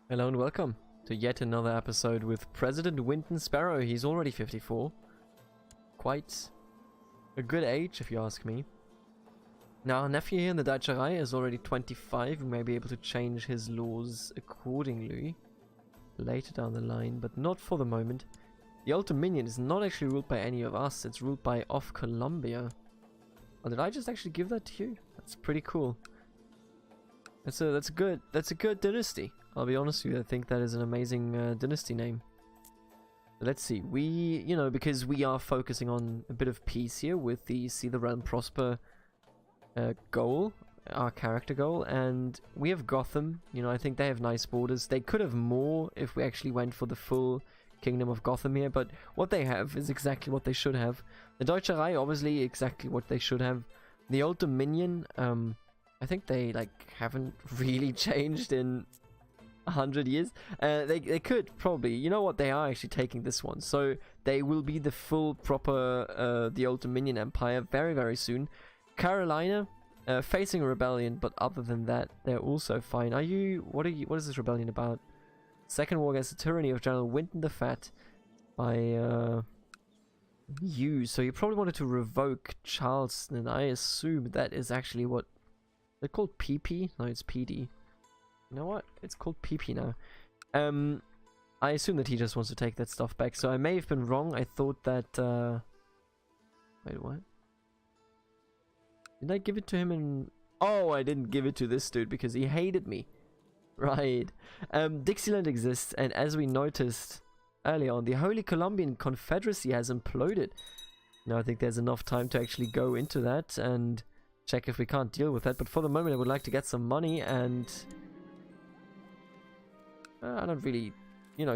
Hello and welcome to yet another episode with President Winton Sparrow. He's already 54. Quite a good age, if you ask me. Now, our nephew here in the Deutscherei is already 25. We may be able to change his laws accordingly later down the line, but not for the moment. The Old Dominion is not actually ruled by any of us. It's ruled by Off Columbia. Oh, did I just actually give that to you? That's pretty cool. That's a good dynasty. I'll be honest with you, I think that is an amazing dynasty name. Let's see, because we are focusing on a bit of peace here with the See the Realm Prosper goal, our character goal, and we have Gotham. I think they have nice borders. They could have more if we actually went for the full Kingdom of Gotham here, but what they have is exactly what they should have. The Deutscherei, obviously, exactly what they should have. The Old Dominion, I think they haven't really changed in 100 years. They could probably, you know what, they are actually taking this one, so they will be the full proper the Old Dominion Empire very, very soon. Carolina facing a rebellion, but other than that they're also fine. What is this rebellion about? Second war against the tyranny of General Winton the Fat by you. So you probably wanted to revoke Charleston. I assume that is actually what they're called. PP? No, it's PD. You know what? It's called PP now. I assume that he just wants to take that stuff back. So I may have been wrong. I thought that... Wait, what? Did I give it to him in... Oh, I didn't give it to this dude because he hated me. Right. Dixieland exists, and as we noticed earlier on, the Holy Columbian Confederacy has imploded. Now I think there's enough time to actually go into that and check if we can't deal with that. But for the moment, I would like to get some money and... I don't really...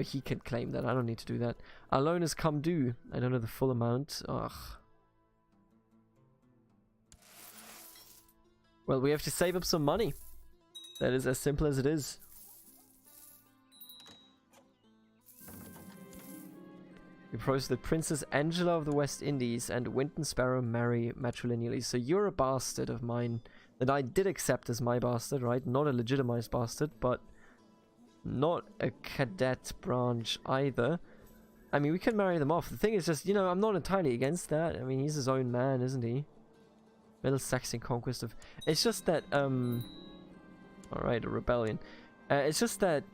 he can claim that. I don't need to do that. Our loan has come due. I don't know the full amount. Ugh. Well, we have to save up some money. That is as simple as it is. We propose that Princess Angela of the West Indies and Winton Sparrow marry matrilineally. So you're a bastard of mine that I did accept as my bastard, right? Not a legitimized bastard, but not a cadet branch either. I mean, we can marry them off. The thing is just, I'm not entirely against that. I mean, he's his own man, isn't he? Middle Saxon conquest of... It's just that, Alright, a rebellion. It's just that,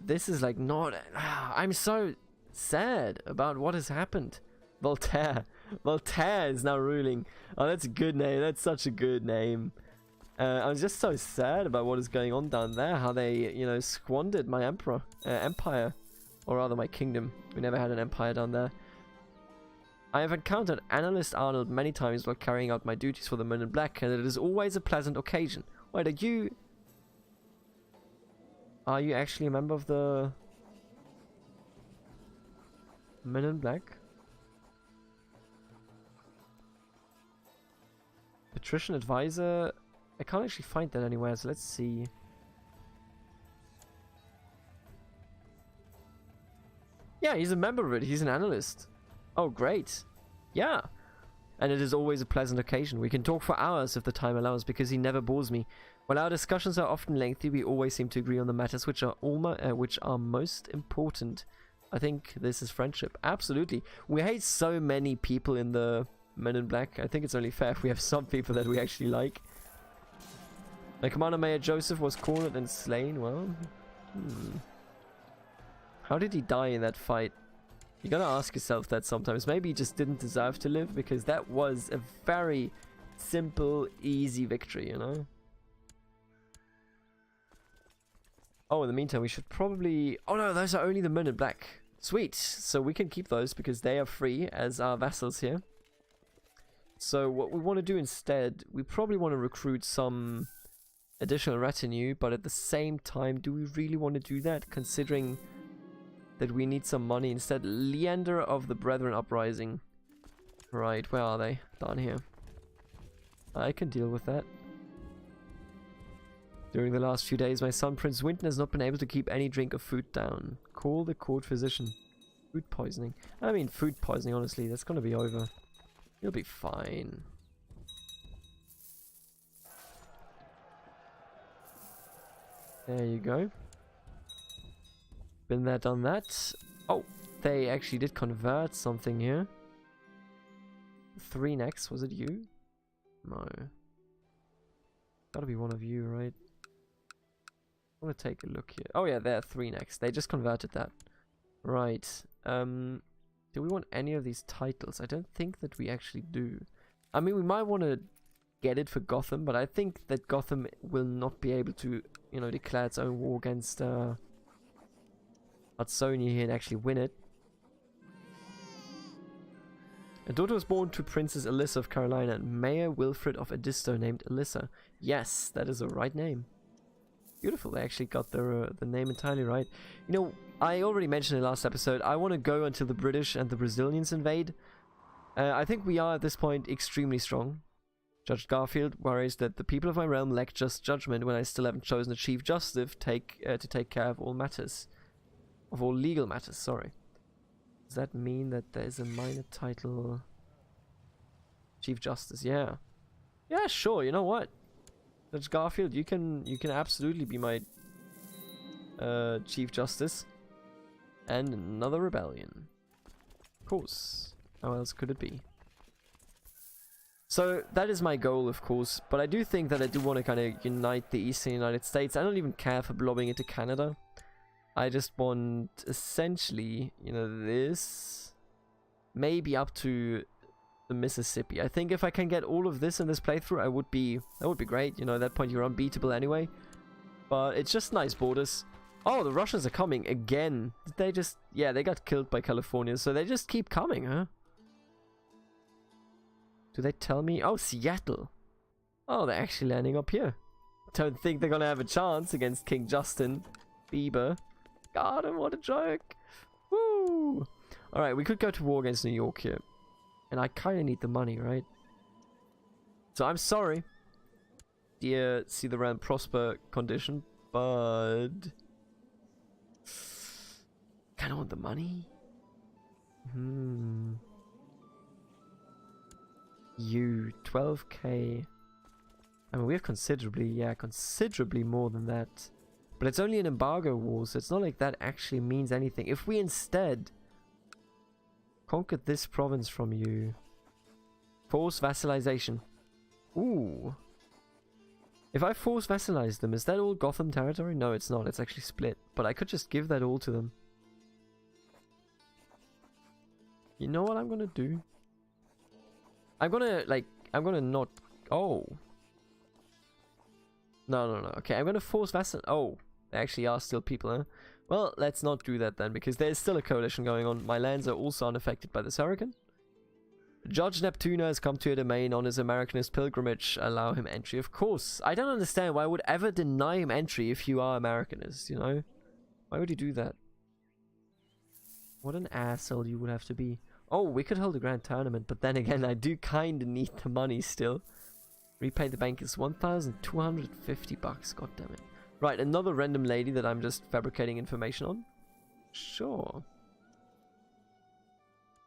this is not... I'm so sad about what has happened. Voltaire. Voltaire is now ruling. Oh, that's a good name. That's such a good name. I was just so sad about what is going on down there. How they, squandered my empire. Or rather, my kingdom. We never had an empire down there. I have encountered Analyst Arnold many times while carrying out my duties for the Men in Black, and it is always a pleasant occasion. Wait, are you actually a member of the Men in Black? Patrician Advisor? I can't actually find that anywhere, so let's see. Yeah, he's a member of it. He's an analyst. Oh, great. Yeah. And it is always a pleasant occasion. We can talk for hours if the time allows, because he never bores me. While our discussions are often lengthy, we always seem to agree on the matters which are most important. I think this is friendship. Absolutely. We hate so many people in the Men in Black. I think it's only fair if we have some people that we actually like. My Commander Mayor Joseph was cornered and slain. Well, how did he die in that fight? You gotta ask yourself that sometimes. Maybe he just didn't deserve to live, because that was a very simple, easy victory, Oh, in the meantime, we should probably... Oh no, those are only the Men in Black. Sweet. So we can keep those because they are free as our vassals here. So what we want to do instead, we probably want to recruit some additional retinue, but at the same time, do we really want to do that, considering that we need some money instead? Leander of the Brethren Uprising. Right, where are they? Down here. I can deal with that. During the last few days, my son Prince Winton has not been able to keep any drink or food down. Call the court physician. Food poisoning. I mean, food poisoning, honestly, that's gonna be over. You'll be fine. There you go. Been there, done that. Oh, they actually did convert something here. 3 next, was it you? No. Gotta be one of you, right? I want to take a look here. Oh yeah, they're 3 next. They just converted that. Right. Do we want any of these titles? I don't think that we actually do. I mean, we might want to get it for Gotham, but I think that Gotham will not be able to, you know, declare its own war against Hudsonia here and actually win it. A daughter was born to Princess Alyssa of Carolina and Mayor Wilfred of Edisto named Alyssa. Yes, that is a right name. Beautiful, they actually got the name entirely right. You know, I already mentioned in the last episode, I want to go until the British and the Brazilians invade. I think we are at this point extremely strong. Judge Garfield worries that the people of my realm lack just judgment when I still haven't chosen a Chief Justice to take care of all matters. Of all legal matters, sorry. Does that mean that there's a minor title? Chief Justice, yeah. Yeah, sure, you know what? Judge Garfield, you can absolutely be my Chief Justice. And another rebellion. Of course. How else could it be? So that is my goal, of course, but I do think that I do want to kind of unite the Eastern United States. I don't even care for blobbing into Canada. I just want, essentially, you know, this, maybe up to the Mississippi. I think if I can get all of this in this playthrough, that would be great. You know, at that point you're unbeatable anyway. But it's just nice borders. Oh, the Russians are coming again. Did they just, yeah, they got killed by California, so they just keep coming, huh? Do they tell me? Oh, Seattle. Oh, they're actually landing up here. Don't think they're gonna have a chance against King Justin Bieber. God, what a joke. Woo! Alright, we could go to war against New York here. And I kind of need the money, right? So I'm sorry, dear See the Realm Prosper condition, but kind of want the money. You 12k. I mean, we have considerably more than that. But it's only an embargo war, so it's not like that actually means anything. If we instead conquered this province from you, force vassalization. Ooh. If I force vassalize them, is that all Gotham territory? No, it's not. It's actually split. But I could just give that all to them. You know what I'm gonna do? I'm gonna not... Oh. No. Okay, I'm gonna force vassal... Oh. They actually are still people, huh? Well, let's not do that then, because there's still a coalition going on. My lands are also unaffected by this hurricane. Judge Neptuna has come to your domain on his Americanist pilgrimage. Allow him entry. Of course. I don't understand why I would ever deny him entry if you are Americanist, you know? Why would you do that? What an asshole you would have to be. Oh, we could hold a grand tournament, but then again, I do kind of need the money still. Repay the bank is 1,250 bucks. God damn it. Right, another random lady that I'm just fabricating information on. Sure.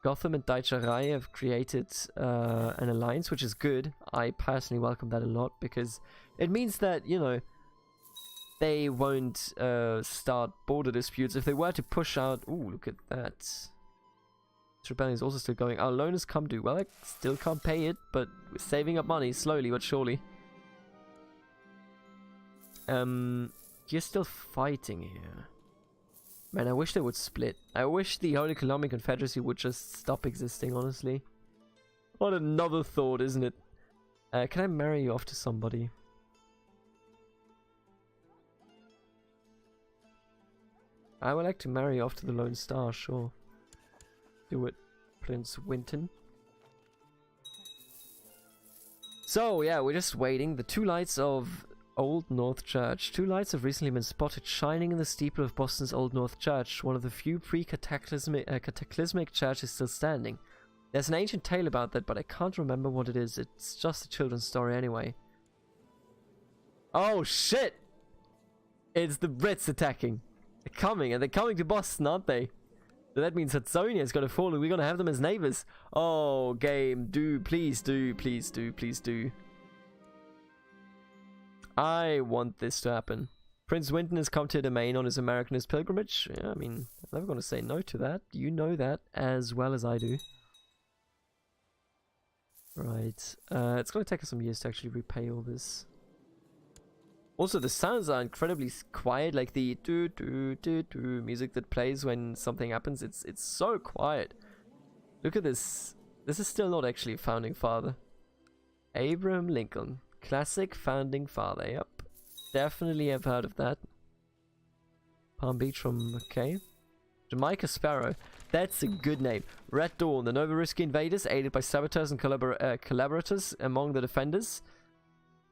Gotham and Daicharai have created an alliance, which is good. I personally welcome that a lot because it means that, you know, they won't start border disputes. If they were to push out... Ooh, look at that. This rebellion is also still going. Our loan has come due. Well, I still can't pay it, but we're saving up money slowly but surely. You're still fighting here. Man, I wish they would split. I wish the Holy Economic Confederacy would just stop existing, honestly. What another thought, isn't it? Can I marry you off to somebody? I would like to marry you off to the Lone Star, sure. Do it, Prince Winton. So, yeah, we're just waiting. The two lights of Old North Church. Two lights have recently been spotted shining in the steeple of Boston's Old North Church, one of the few cataclysmic churches still standing. There's an ancient tale about that, but I can't remember what it is. It's just a children's story anyway. Oh, shit! It's the Brits attacking. They're coming, and they're coming to Boston, aren't they? So that means Hudsonia is going to fall, and we're going to have them as neighbors. Oh, game, do, please do, please do, please do. I want this to happen. Prince Winton has come to the domain on his Americanist pilgrimage. Yeah, I mean, I'm never going to say no to that. You know that as well as I do. Right. It's going to take us some years to actually repay all this. Also, the sounds are incredibly quiet, like the do music that plays when something happens. It's so quiet. Look at this. This is still not actually a founding father. Abraham Lincoln. Classic founding father, yep. Definitely have heard of that. Palm Beach from, okay. Jamaica Sparrow. That's a good name. Red Dawn. The Novoriski invaders, aided by saboteurs and collaborators among the defenders,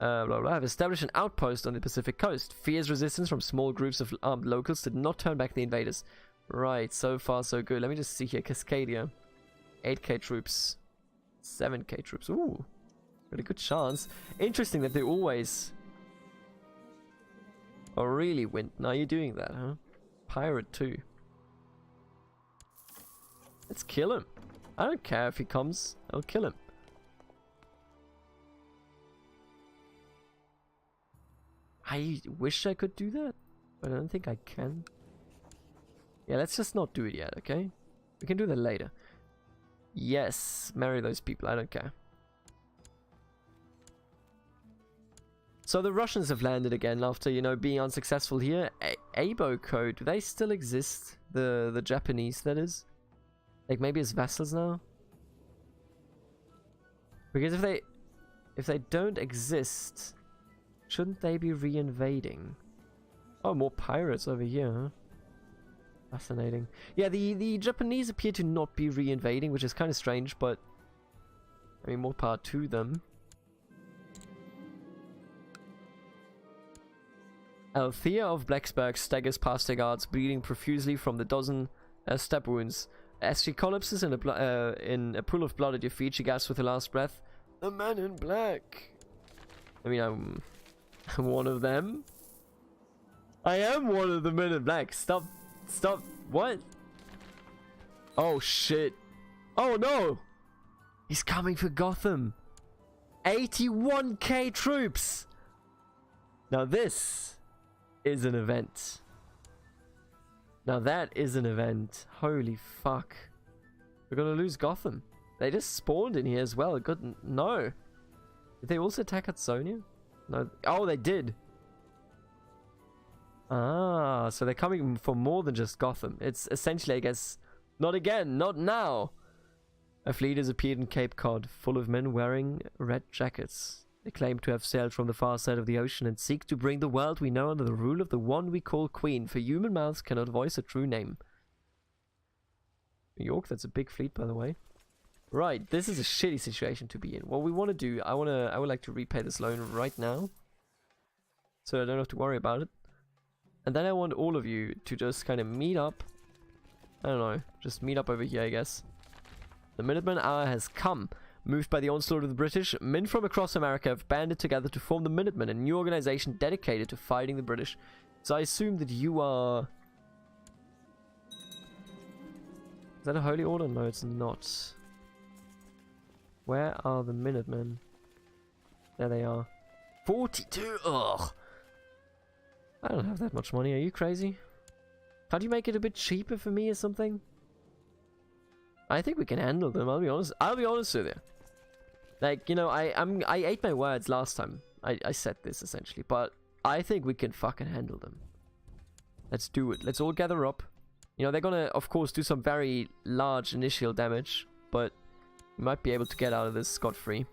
have established an outpost on the Pacific coast. Fierce resistance from small groups of armed locals did not turn back the invaders. Right, so far so good. Let me just see here. Cascadia. 8k troops. 7k troops. Ooh. Really good chance. Interesting that they always... Oh, really, Winton? Are you doing that, huh? Pirate, too. Let's kill him. I don't care if he comes. I'll kill him. I wish I could do that, but I don't think I can. Yeah, let's just not do it yet, okay? We can do that later. Yes, marry those people. I don't care. So the Russians have landed again after, you know, being unsuccessful here. Abo Code, do they still exist? The Japanese, that is? Like maybe as vassals now? Because if they don't exist, shouldn't they be re-invading? Oh, more pirates over here, huh? Fascinating. Yeah, the Japanese appear to not be re-invading, which is kind of strange, but I mean, more power to them. Althea of Blacksburg staggers past her guards, bleeding profusely from the dozen stab wounds. As she collapses in a pool of blood at your feet, she gasps with her last breath, "The man in black." I mean, I'm one of them. I am one of the men in black. Stop. Stop. What? Oh, shit. Oh, no. He's coming for Gotham. 81k troops. Now this is an event. Now that is an event. Holy fuck. We're gonna lose Gotham. They just spawned in here as well. Good. No. Did they also attack Hudsonia? No. Oh, they did. Ah, so they're coming for more than just Gotham. It's essentially, I guess, not again, not now. A fleet has appeared in Cape Cod, full of men wearing red jackets. They claim to have sailed from the far side of the ocean and seek to bring the world we know under the rule of the one we call Queen, for human mouths cannot voice a true name. New York, that's a big fleet, by the way. Right, this is a shitty situation to be in. What we want to do, I would like to repay this loan right now, so I don't have to worry about it. And then I want all of you to just kind of meet up. I don't know, just meet up over here, I guess. The Minuteman hour has come. Moved by the onslaught of the British, men from across America have banded together to form the Minutemen, a new organization dedicated to fighting the British. So I assume that you are... Is that a holy order? No, it's not. Where are the Minutemen? There they are. 42! Ugh! I don't have that much money, are you crazy? Can't you make it a bit cheaper for me or something? I think we can handle them, I'll be honest. I'll be honest with you. Like, you know, I ate my words last time. I said this, essentially. But I think we can fucking handle them. Let's do it. Let's all gather up. You know, they're gonna, of course, do some very large initial damage. But we might be able to get out of this scot-free.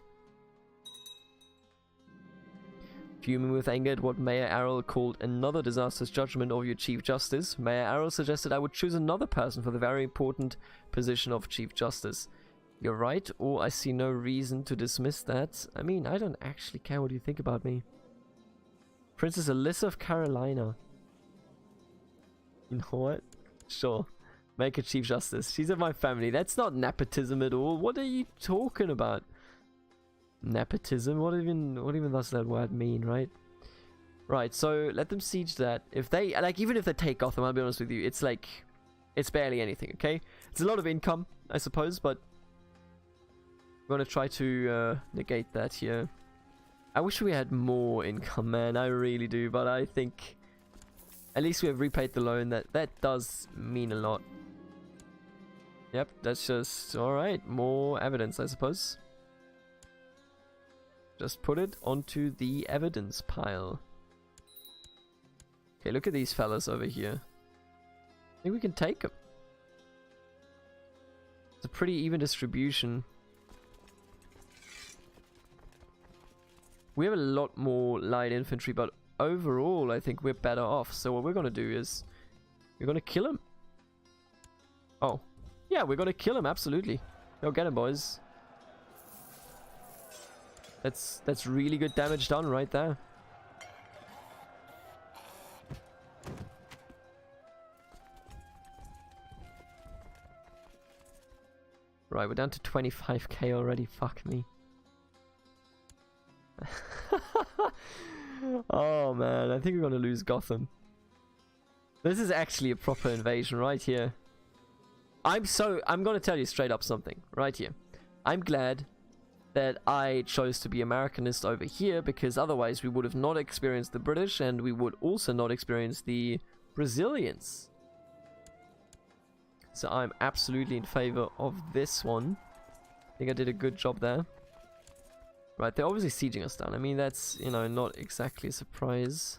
Fuming with anger at what Mayor Errol called another disastrous judgment of your Chief Justice, Mayor Errol suggested I would choose another person for the very important position of Chief Justice. You're right, or I see no reason to dismiss that. I mean, I don't actually care what you think about me. Princess Alyssa of Carolina. You know what? Sure. Make her Chief Justice. She's of my family. That's not nepotism at all. What are you talking about? Nepotism? What even does that word mean, right? Right, so let them siege that. If they, like, even if they take Gotham, I'll be honest with you, it's like, it's barely anything, okay? It's a lot of income, I suppose, but we're gonna try to negate that here. I wish we had more income, man, I really do, but I think At least we have repaid the loan. That does mean a lot. Yep, that's just... Alright, more evidence, I suppose. Just put it onto the evidence pile. Okay, look at these fellas over here. I think we can take them. It's a pretty even distribution. We have a lot more light infantry, but overall I think we're better off. So what we're gonna do is we're gonna kill him. Oh, yeah, we're gonna kill him, absolutely. Go get him, boys. That's really good damage done right there. Right, we're down to 25k already. Fuck me. Oh man, I think we're gonna lose Gotham. This is actually a proper invasion right here. I'm gonna tell you straight up something right here. I'm glad that I chose to be Americanist over here, because otherwise we would have not experienced the British, and we would also not experience the Brazilians. So I'm absolutely in favor of this one. I think I did a good job there. Right, they're obviously sieging us down. I mean, that's, you know, not exactly a surprise.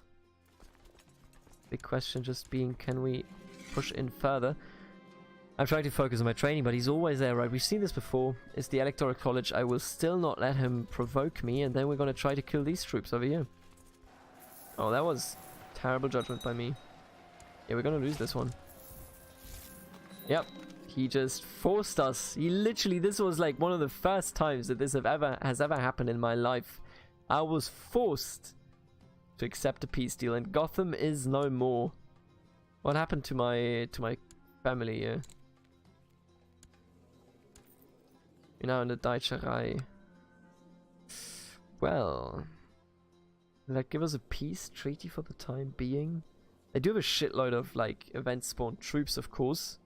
Big question just being, can we push in further? I'm trying to focus on my training, but he's always there, right? We've seen this before. It's the Electoral College. I will still not let him provoke me, and then we're going to try to kill these troops over here. Oh, that was terrible judgment by me. Yeah, we're going to lose this one. Yep. He just forced us. He literally, this was like one of the first times that this has ever happened in my life. I was forced to accept a peace deal, and Gotham is no more. What happened to my family here? You're now in the Deutscherei. Well, will that give us a peace treaty for the time being? They do have a shitload of like event spawned troops, of course.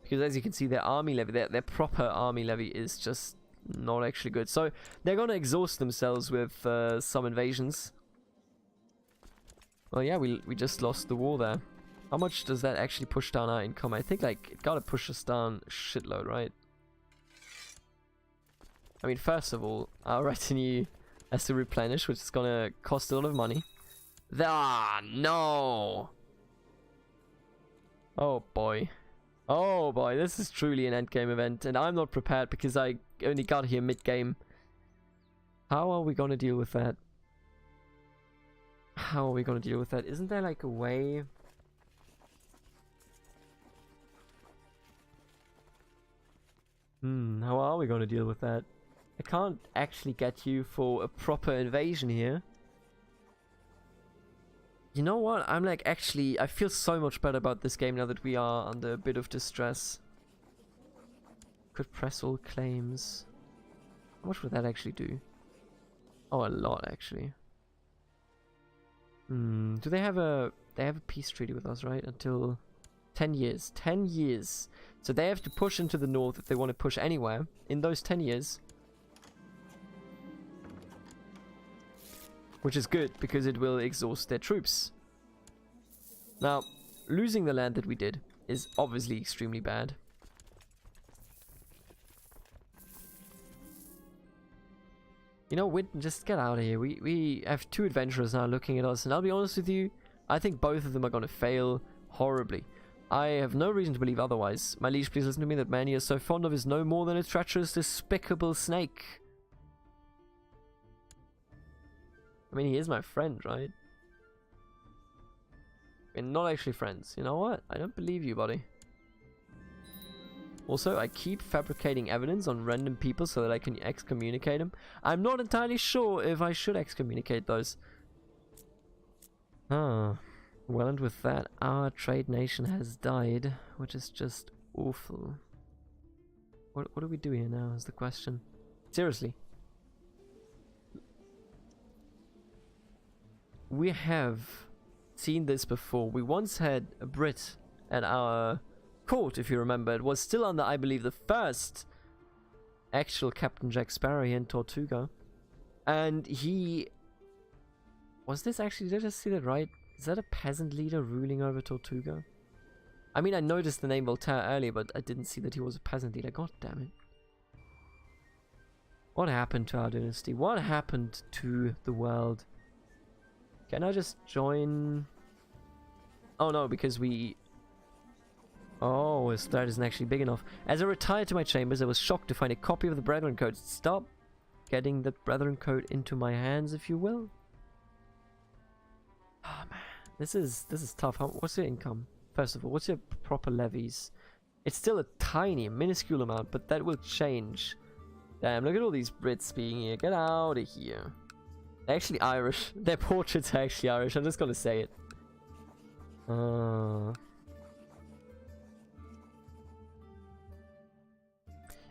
Because as you can see, their army levy, their proper army levy is just not actually good. So they're going to exhaust themselves with some invasions. Well, yeah, we just lost the war there. How much does that actually push down our income? I think like it got to push us down a shitload, right? I mean, first of all, our retinue has to replenish, which is going to cost a lot of money. Ah, no! Oh boy. Oh boy, this is truly an endgame event, and I'm not prepared because I only got here mid-game. How are we gonna deal with that? How are we gonna deal with that? Isn't there like a way? How are we gonna deal with that? I can't actually get you for a proper invasion here. You know what? I'm like, actually, I feel so much better about this game now that we are under a bit of distress. Could press all claims. How much would that actually do? Oh, a lot, actually. Do they have a... They have a peace treaty with us, right? Until 10 years. 10 years. So they have to push into the north if they want to push anywhere in those 10 years. Which is good, because it will exhaust their troops. Now, losing the land that we did is obviously extremely bad. You know, Winton, just get out of here. We have two adventurers now looking at us, and I'll be honest with you, I think both of them are going to fail horribly. I have no reason to believe otherwise. My liege, please listen to me. That man you are so fond of is no more than a treacherous, despicable snake. I mean, he is my friend, right? We're not actually friends. You know what? I don't believe you, buddy. Also, I keep fabricating evidence on random people so that I can excommunicate them. I'm not entirely sure if I should excommunicate those. Ah. Well, and with that, our trade nation has died, which is just awful. What do we do here now is the question. Seriously. We have seen this before. We once had a Brit at our court, if you remember. It was still under, I believe, the first actual Captain Jack Sparrow here in Tortuga. And he... Was this actually... Did I just see that right? Is that a peasant leader ruling over Tortuga? I mean, I noticed the name Voltaire earlier, but I didn't see that he was a peasant leader. God damn it. What happened to our dynasty? What happened to the world? Can I just join? Oh no, because we... Oh, his threat isn't actually big enough. As I retired to my chambers, I was shocked to find a copy of the Brethren Code. Stop getting the Brethren Code into my hands, if you will. Oh man, this is tough. What's your income? First of all, what's your proper levies? It's still a tiny, minuscule amount, but that will change. Damn, look at all these Brits being here. Get out of here. They're actually Irish. Their portraits are actually Irish. I'm just gonna say it.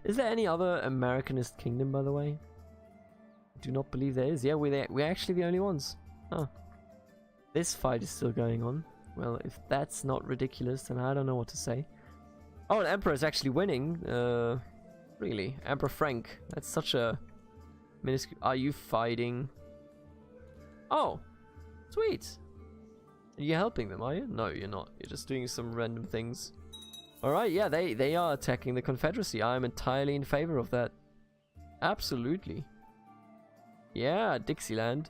Is there any other Americanist kingdom, by the way? I do not believe there is. Yeah, we're actually the only ones. Oh. This fight is still going on. Well, if that's not ridiculous, then I don't know what to say. Oh, an Emperor is actually winning. Really? Emperor Frank. That's such a... minuscule... Are you fighting? Oh. Sweet. Are you helping them, are you? No, you're not. You're just doing some random things. Alright, yeah, they are attacking the Confederacy. I'm entirely in favor of that. Absolutely. Yeah, Dixieland.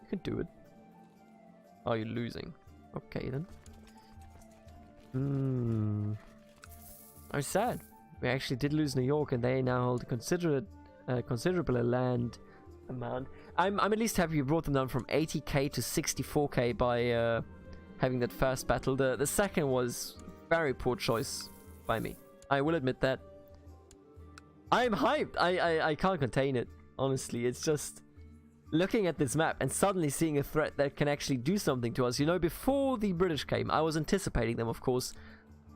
You can do it. Oh, you're losing. Okay, then. I'm sad. We actually did lose New York, and they now hold a considerable land amount. I'm at least happy we brought them down from 80k to 64k by having that first battle. The second was very poor choice by me. I will admit that. I'm hyped. I can't contain it. Honestly, it's just looking at this map and suddenly seeing a threat that can actually do something to us. You know, before the British came, I was anticipating them, of course.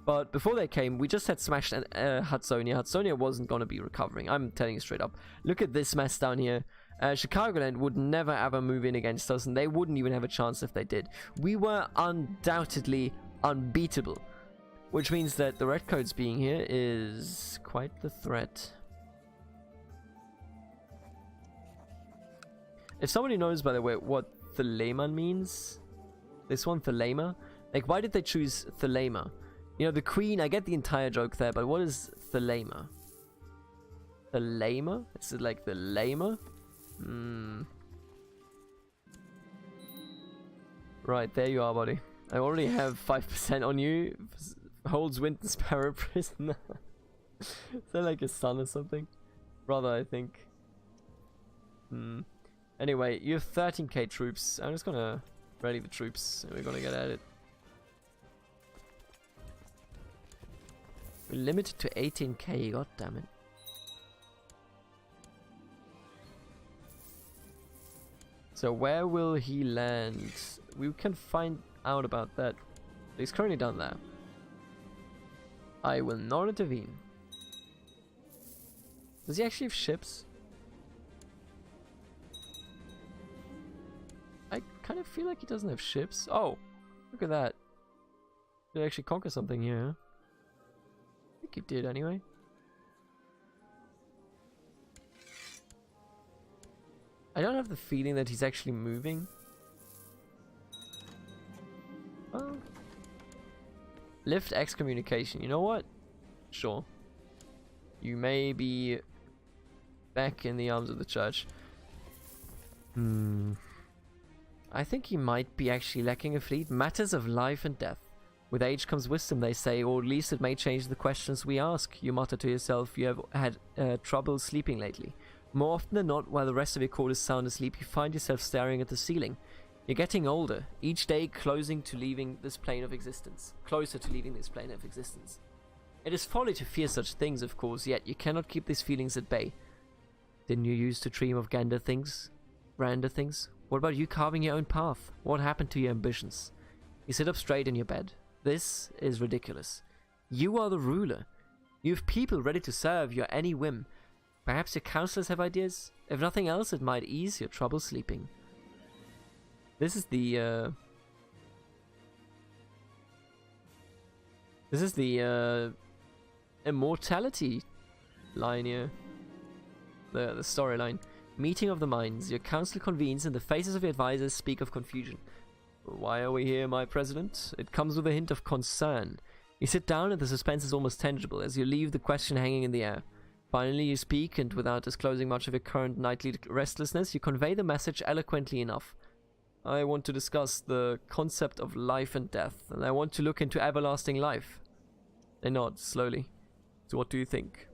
But before they came, we just had smashed Hudsonia. Hudsonia wasn't going to be recovering. I'm telling you straight up. Look at this mess down here. Chicagoland would never ever move in against us, and they wouldn't even have a chance if they did. We were undoubtedly unbeatable. Which means that the Redcoats being here is quite the threat. If somebody knows, by the way, what Thelema means, this one, Thelema, like, why did they choose Thelema? You know, the Queen, I get the entire joke there, but what is Thelema? Thelema? Is it like the Lama? Right, there you are, buddy. I already have 5% on you. Holds Winton Sparrow prisoner. Is that like a son or something? Brother, I think. Anyway, you have 13k troops. I'm just gonna ready the troops and we're gonna get at it. We're limited to 18k, god damn it. So where will he land? We can find out about that. He's currently down there. I will not intervene. Does he actually have ships? I kind of feel like he doesn't have ships. Oh, look at that. Did he actually conquer something here? I think he did anyway. I don't have the feeling that he's actually moving. Oh. Lift excommunication. You know what? Sure. You may be back in the arms of the church. I think he might be actually lacking a fleet. Matters of life and death. With age comes wisdom, they say, or at least it may change the questions we ask. You mutter to yourself, you have had trouble sleeping lately. More often than not, while the rest of your court is sound asleep, you find yourself staring at the ceiling. You're getting older, each day closer to leaving this plane of existence. It is folly to fear such things, of course, yet you cannot keep these feelings at bay. Didn't you used to dream of grander things? What about you carving your own path? What happened to your ambitions? You sit up straight in your bed. This is ridiculous. You are the ruler. You have people ready to serve your any whim. Perhaps your counselors have ideas? If nothing else, it might ease your trouble sleeping. This is the immortality line here. The storyline. Meeting of the minds. Your council convenes and the faces of your advisors speak of confusion. Why are we here, my president? It comes with a hint of concern. You sit down and the suspense is almost tangible as you leave the question hanging in the air. Finally you speak, and without disclosing much of your current nightly restlessness, you convey the message eloquently enough. I want to discuss the concept of life and death, and I want to look into everlasting life. They nod slowly. So what do you think?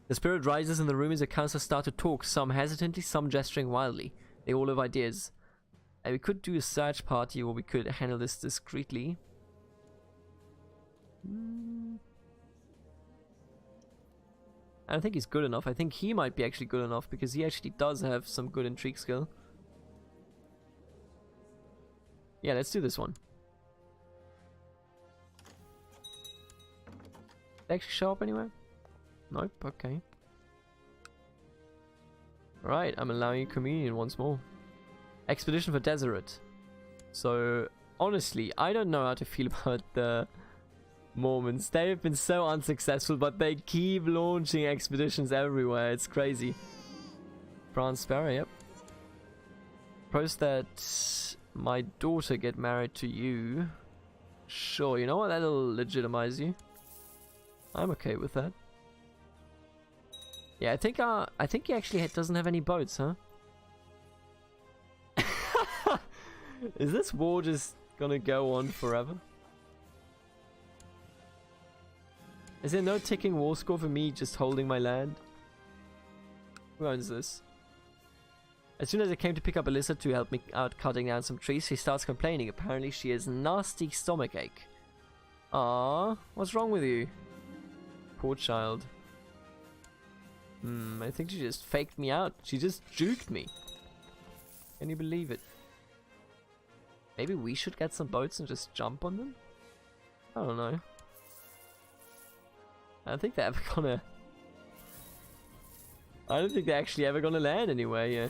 The spirit rises in the room as the councillors start to talk, some hesitantly, some gesturing wildly. They all have ideas. We could do a search party, or we could handle this discreetly. I don't think he's good enough. I think he might be actually good enough, because he actually does have some good intrigue skill. Yeah, let's do this one. They actually show up anywhere? Nope, okay. Right, I'm allowing you communion once more. Expedition for Deseret. So, honestly, I don't know how to feel about the Mormons. They have been so unsuccessful, but they keep launching expeditions everywhere. It's crazy. Bronze Sparrow, yep. Propose that my daughter get married to you. Sure, you know what? That'll legitimize you. I'm okay with that. Yeah, I think he actually doesn't have any boats, huh? Is this war just gonna go on forever? Is there no ticking war score for me just holding my land? Who owns this? As soon as I came to pick up Alyssa to help me out cutting down some trees, she starts complaining. Apparently she has nasty stomachache. Ah, what's wrong with you? Poor child. I think she just faked me out. She just juked me. Can you believe it? Maybe we should get some boats and just jump on them? I don't know. I don't think they're ever gonna... I don't think they're actually ever gonna land anywhere, yeah.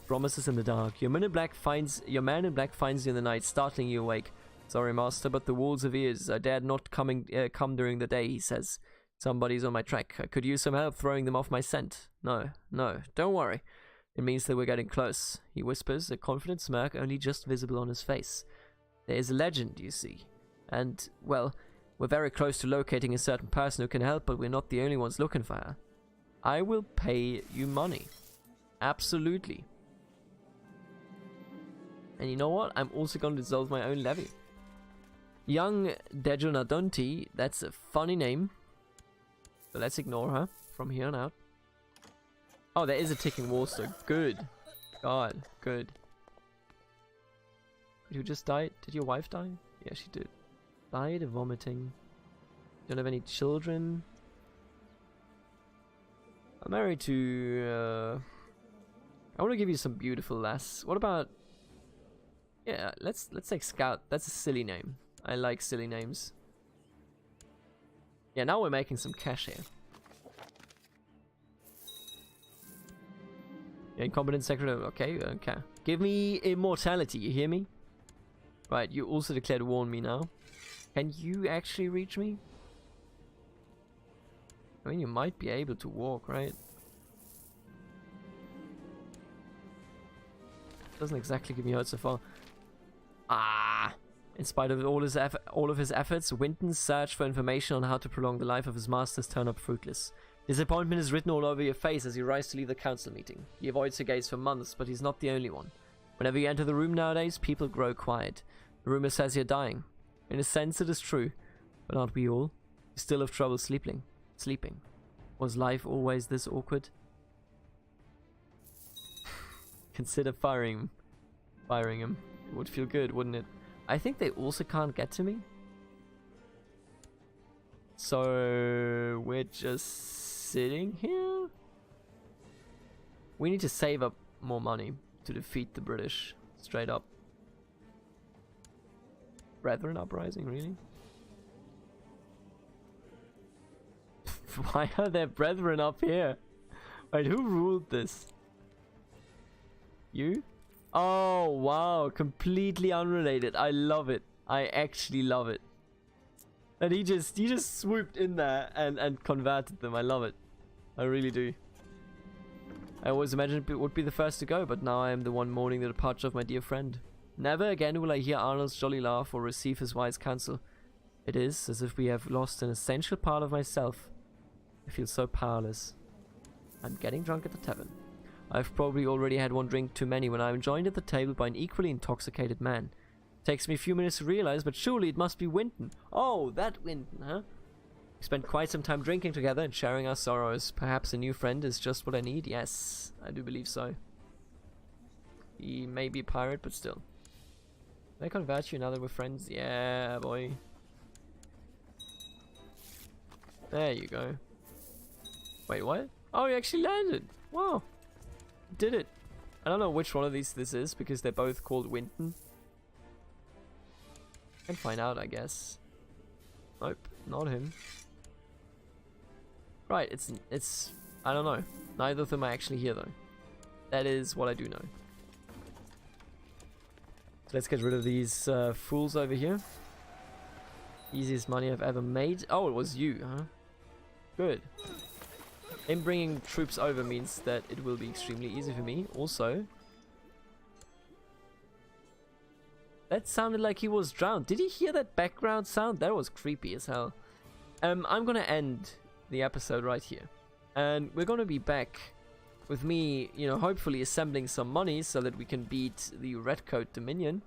Promises in the dark. Your man in black finds you in the night, startling you awake. Sorry, master, but the walls of ears. I dared not come during the day, he says. Somebody's on my track. I could use some help throwing them off my scent. No, don't worry. It means that we're getting close, he whispers, a confident smirk only just visible on his face. There is a legend, you see. And, well, we're very close to locating a certain person who can help, but we're not the only ones looking for her. I will pay you money. Absolutely. And you know what? I'm also going to dissolve my own levy. Young Dejonadonti, that's a funny name. So let's ignore her from here on out. Oh, there is a ticking war star. Good. God, good. Did you just die? Did your wife die? Yeah, she did. Died of vomiting. Don't have any children. I'm married to... I want to give you some beautiful lass. What about... Yeah, let's take Scout. That's a silly name. I like silly names. Yeah, now we're making some cash here. Yeah, incompetent secretary. Okay, okay. Give me immortality, you hear me? Right, you also declared war on me now. Can you actually reach me? I mean, you might be able to walk, right? Doesn't exactly give me hope so far. Ah! In spite of all of his efforts, Winton's search for information on how to prolong the life of his masters turn up fruitless. Disappointment is written all over your face as you rise to leave the council meeting. He avoids your gaze for months, but he's not the only one. Whenever you enter the room nowadays, people grow quiet. The rumor says you're dying. In a sense, it is true, but aren't we all? You still have trouble sleeping. Was life always this awkward? Consider firing him. It would feel good, wouldn't it? I think they also can't get to me. So we're just sitting here? We need to save up more money to defeat the British. Straight up. Brethren uprising, really? Why are there brethren up here? Wait, who ruled this? You? Oh, wow. Completely unrelated. I love it. I actually love it. And he just swooped in there and converted them. I love it. I really do. I always imagined it would be the first to go, but now I am the one mourning the departure of my dear friend. Never again will I hear Arnold's jolly laugh or receive his wise counsel. It is as if we have lost an essential part of myself. I feel so powerless. I'm getting drunk at the tavern. I've probably already had one drink too many when I am joined at the table by an equally intoxicated man. Takes me a few minutes to realize, but surely it must be Winton. Oh, that Winton, huh? We spent quite some time drinking together and sharing our sorrows. Perhaps a new friend is just what I need. Yes, I do believe so. He may be a pirate, but still. Can I convert you now that we're friends? Yeah, boy. There you go. Wait, what? Oh, he actually landed. Wow. Did it. I don't know which one of these this is because they're both called Winton. Can find out, I guess. Nope, not him. Right, it's I don't know. Neither of them are actually here though. That is what I do know. So let's get rid of these fools over here. Easiest money I've ever made. Oh, it was you, huh? Good. Him bringing troops over means that it will be extremely easy for me. Also, that sounded like he was drowned. Did he hear that background sound? That was creepy as hell. I'm gonna end the episode right here. And we're gonna be back with me, you know, hopefully assembling some money so that we can beat the Redcoat Dominion.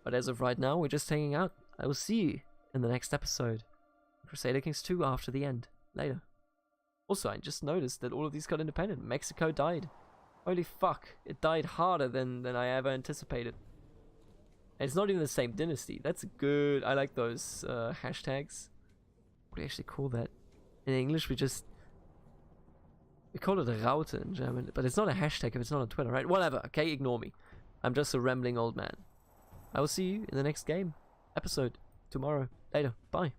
But as of right now, we're just hanging out. I will see you in the next episode. Crusader Kings 2 after the end. Later. Also, I just noticed that all of these got independent. Mexico died. Holy fuck. It died harder than I ever anticipated. And it's not even the same dynasty. That's good. I like those hashtags. What do you actually call that? In English, we call it a Raute in German. But it's not a hashtag if it's not on Twitter, right? Whatever, okay? Ignore me. I'm just a rambling old man. I will see you in the next game. Episode. Tomorrow. Later. Bye.